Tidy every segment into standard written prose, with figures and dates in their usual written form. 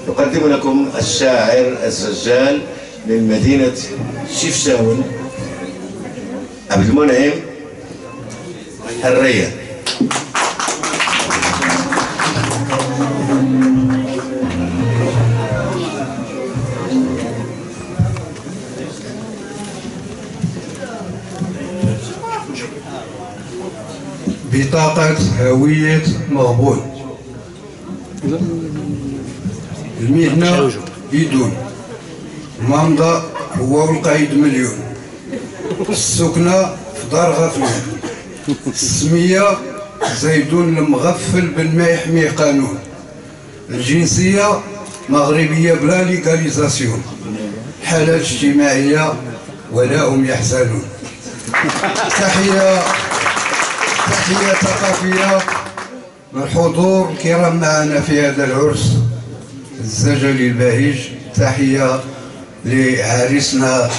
يقدم لكم الشاعر السجال من مدينة شفشاون عبد المنعم الريان. بطاقة هوية مغبون، المهنة بدون، الممضى هو والقايد مليون، السكنة في دار غفلون، السمية زيدون المغفل بن ما يحميه قانون، الجنسية مغربية بلا ليغاليزاسيون، حالات اجتماعية ولا هم يحزنون. تحية ثقافية من الحضور الكرام معنا في هذا العرس الزجلي البهيج. تحية لعريسنا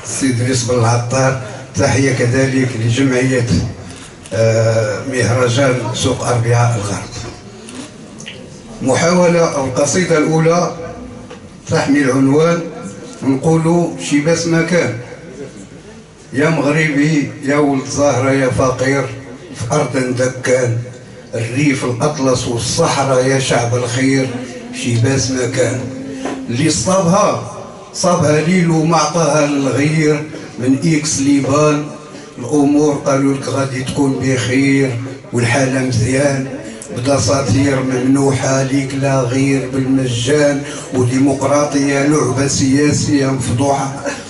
السي إدريس بن العطار. تحية كذلك لجمعية مهرجان سوق أربعاء الغرب. محاولة القصيدة الأولى تحمل عنوان نقولوا شي باس مكان. يا مغربي يا ولد زهرة يا فقير في أرض دكان، الريف الأطلس والصحراء يا شعب الخير شي باس مكان. اللي صابها ليل وما عطاها للغير، من إكس ليبان الأمور قالوا لك غادي تكون بخير والحالة مزيان. بدا ساطير ممنوحة ليك لا غير بالمجان، وديمقراطية لعبة سياسية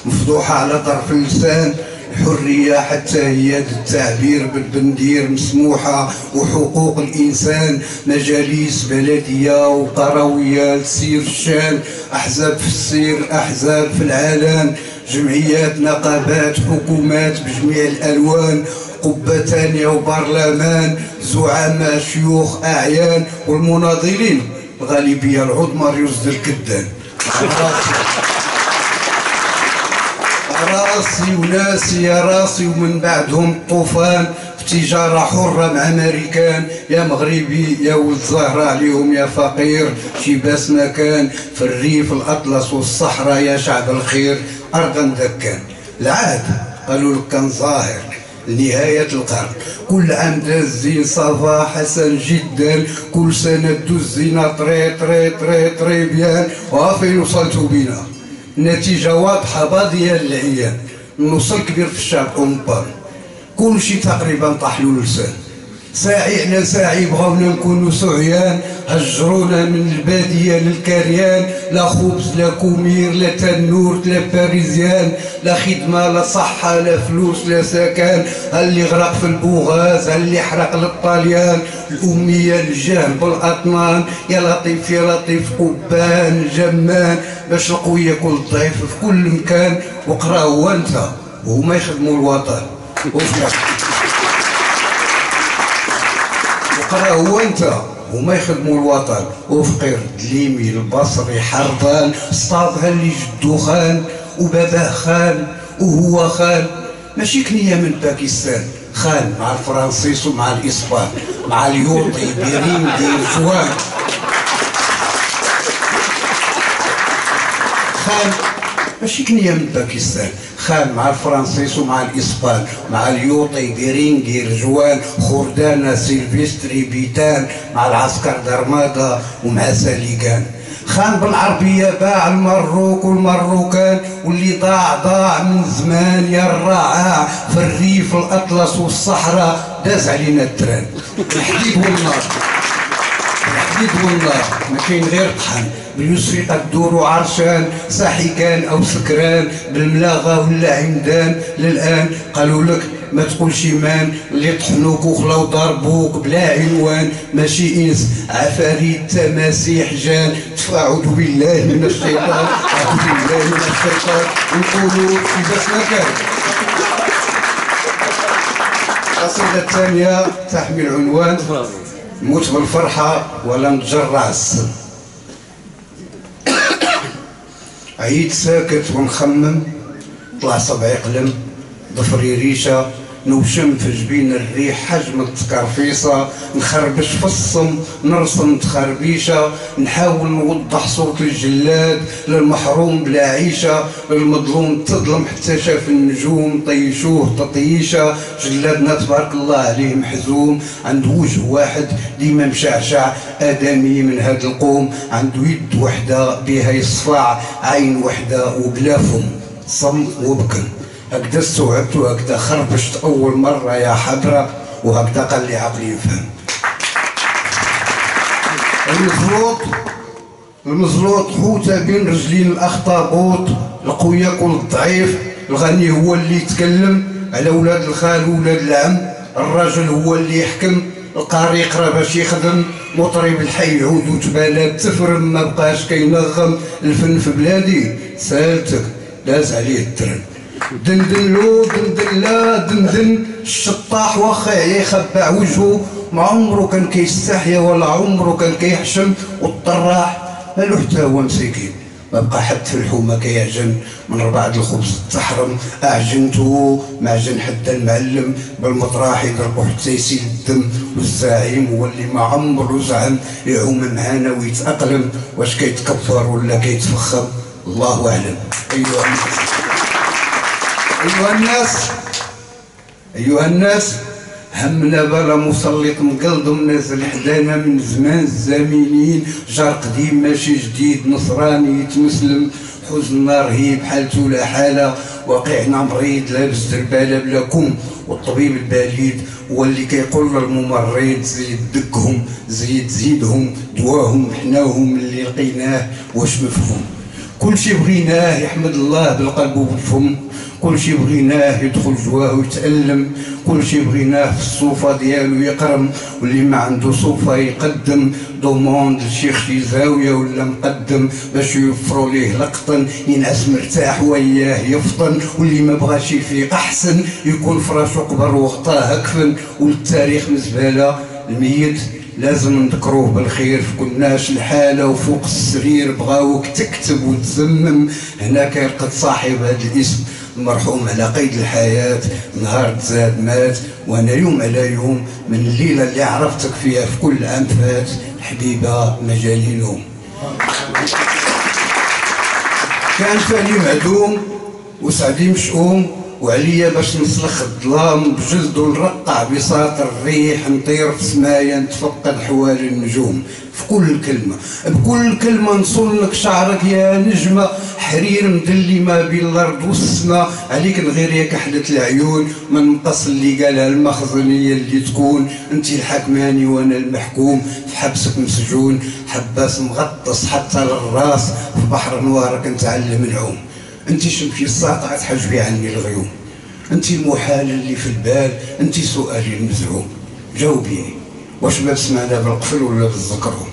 مفضوحة على طرف اللسان. الحرية حتى هي التعبير بالبندير مسموحة، وحقوق الإنسان مجاليس بلدية وقروية تسير الشان. أحزاب في السير أحزاب في العلن، جمعيات نقابات حكومات بجميع الألوان، قبة ثانية وبرلمان زعماء شيوخ أعيان، والمناضلين الغالبية العظمى ريوز الكدان. راسي وناسي يا راسي ومن بعدهم طوفان، في تجارة حرة مع أمريكان. يا مغربي يا ولد زهرة عليهم يا فقير شي باس مكان، في الريف الأطلس والصحراء يا شعب الخير أرضا دكان. العهد قالوا لك كان ظاهر لنهاية القرن، كل عام دازين صافا حسن جدا، كل سنة دوزينا طري بيان. وفين وصلتوا بينا؟ النتيجة واضحة باضية للعيان، النص كبير في الشعب أمبان، كل شي تقريبا طاحلو اللسان. ساعي على ساعي بغاونا نكونو سعيان، هجرونا من البادية للكريان، لا خبز لا كومير لا تنور لا باريزيان، لا خدمة لا صحة لا فلوس لا سكن. اللي غرق في البوغاز اللي حرق للطاليان، الأمية الجهل بالأطنان. يا لطيف يا لطيف قبان جمان، باش القوي ياكل الضعيف في كل مكان. وقرا هو انت وهما يخدموا الوطن. وقرا هو انت هما يخدموا الوطن. وفقير دليمي البصري حربان، سطابها اللي جدو خان وباباه خان وهو خان. ماشي كنية من باكستان، خان مع الفرنسيس ومع الإسبان، مع اليوطي بيريندي جوان. خان ماشي كنية من باكستان، خان مع الفرنسيس ومع الإسبان، مع اليوطي بيرينجي رجوان، خوردانا سيلفستري بيتان، مع العسكر درمادا ومع ساليقان. خان بالعربية باع المروك والمروكان، واللي ضاع من زمان يا الرعاع، في الريف الأطلس والصحراء داز علينا التران. الحديد والنار الحديد والنار ما كاين غير طحن، باليسري قد دوروا عرشان، صاحي كان او سكران، بالملاغه ولا عمدان. للان قالوا لك ما تقولش مان، اللي طحنوك وخلاو ضربوك بلا عنوان. ماشي انس عفاريت تماسيح جان، اعوذ بالله من الشيطان اعوذ بالله من الشيطان. نقولوا في باس مكان. القصيده الثانيه تحمل عنوان نموت بالفرحه ولا نتجرع السم. عيد ساكت ونخمم، طلع صبعي قلم ضفري ريشه، نوشم في جبين الريح حجم التكرفيصة، نخربش في الصم نرسم تخربيشة، نحاول نوضح صوت الجلاد للمحروم بلا عيشة، للمظلوم تظلم حتى شاف النجوم طيشوه تطيشة. جلادنا تبارك الله عليه محزوم، عنده وجه واحد ديما مشعشع، آدمي من هاد القوم، عنده يد وحدة بها يصفع، عين وحدة وبلا فم، صم وبكم. هكذا استوعبت وهكذا خربشت أول مرة يا حضرة، وهكذا قال لي عقلي يفهم. المزروط حوتة بين رجلين الأخطبوط، القوي ياكل الضعيف، الغني هو اللي يتكلم على ولاد الخال وولاد العم، الراجل هو اللي يحكم، القاري يقرا باش يخدم، مطرب الحي يعود وتبالى تفرم ما بقاش كينغم. الفن في بلادي سالتك داز عليه الترن، دندن لو دندن لا دندن، الشطاح واخا يخبع وجهه، ما عمره كان كيستحيا ولا عمره كان كيحشم، والطراح مالو حتى هو مسكين، ما بقى حد في الحومه كيعجن، من ربعة الخبز تحرم، اعجنتو معجن حتى المعلم، بالمطراح يضربو حتى يسيل الدم، والزعيم هو اللي ما عمرو زعم يعوم معانا ويتأقلم، واش كيتكبر ولا كيتفخم الله اعلم. أيها الناس همنا بلا مسلط مقلدم نازل حدانا من زمان الزامنين، جار قديم ماشي جديد نصراني يتمسلم، حزننا رهيب حالته لا حالة، واقعنا مريض لابس دربالة بلا كم، والطبيب البليد هو اللي كيقول للممرض زيد دقهم زيدهم دواهم حناهم اللي لقيناه واش مفهوم. كلشي بغيناه يحمد الله بالقلب وبالفم، كلشي بغيناه يدخل جواه ويتألم، كلشي بغيناه في الصوفة ديالو يقرم، واللي ما عنده صوفة يقدم دوموند لشيخ شي زاوية ولا مقدم باش يوفروا ليه القطن، ينعس مرتاح وياه يفطن، واللي ما بغاش يفيق أحسن يكون فراشو قبر وغطاه كفن، والتاريخ مزبالة الميت لازم نذكروه بالخير، فكناش الحالة وفوق السرير بغاوك تكتب وتزمم، هنا كيرقد صاحب هذا الاسم المرحوم على قيد الحياة، نهار تزاد مات، وانا يوم على يوم من الليلة اللي عرفتك فيها في كل عام فات حبيبة مجالي نوم. كان فاني معدوم وسعدي مشؤوم، وعليا باش نسلخ الظلام بجلدو نرقع بساط الريح، نطير في سمايا نتفقد حوالي النجوم، في كل كلمة بكل كلمة نصلك شعرك يا نجمة، حرير مدلي ما بين الأرض والسما، عليك نغير يا كحلة العيون من مقص اللي قالها المخزنية اللي تكون، انتي الحكماني وانا المحكوم، في حبسك مسجون حباس مغطس حتى للراس، في بحر نوارك نتعلم العوم، انتي شمشي الساطعة تحجبي عني الغيوم، انتي المحال اللي في البال، انتي سؤالي المزعوم، جاوبيني واش ما سمعنا بالقفل ولا بالذكرهم؟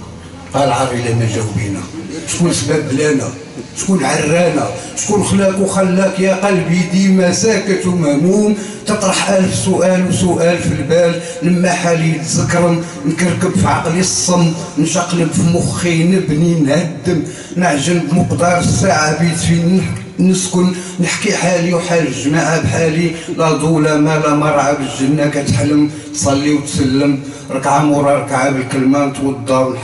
قال عاري لما جاوبينا، شكون سبب لنا؟ شكون عرانا؟ شكون خلاك وخلاك يا قلبي ديما ساكت ومهموم؟ تطرح ألف سؤال وسؤال في البال، لما حالي يتذكرم نكركب في عقلي الصم، نشقلب في مخي نبني نهدم، نعجن بمقدار الساعة بيت فين نسكن، نحكي حالي وحال الجماعة بحالي، لا ضولة ما لا مرعى بالجنة كتحلم، تصلي وتسلم ركعة مورا ركعة بالكلمة نتوضا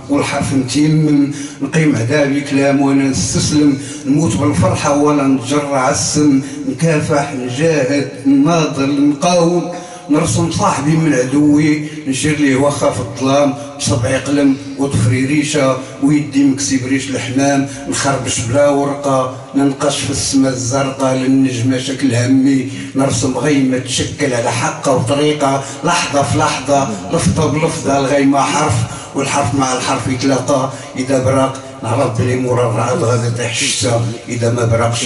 والحرف نتيمم، نقيم عذابي كلام وانا نستسلم، نموت بالفرحة ولا نتجرع السم، نكافح نجاهد نناضل نقاوم، نرسم صاحبي من عدوي نشير ليه واخا في الظلام، بصبعي قلم وضفري ريشه ويدي مكسي بريش الحمام، نخربش بلا ورقه ننقش في السما الزرقاء للنجمه شكل همي، نرسم غيمه تشكل على حقه وطريقه، لحظه في لحظه لفظه بلفظه، الغيمه حرف والحرف مع الحرف يتلاقى، اذا برق نعرف بلي مورا الرعد غادي يطيح الشتا، اذا ما برقش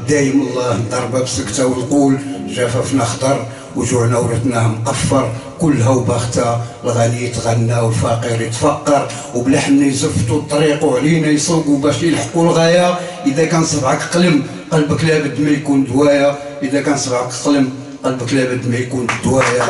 دايم الله نضربها بسكته ونقول جفافنا خضر وجوعنا ورثناه مقفر، كلها وباخته، الغني يتغنى والفقير يتفقر، وبلحمنا يزفتوا الطريق وعلينا يسوقوا باش يلحقوا الغايه، اذا كان صبعك قلم قلبك لابد ما يكون دوايه، اذا كان صبعك قلم قلبك لابد ما يكون دوايه.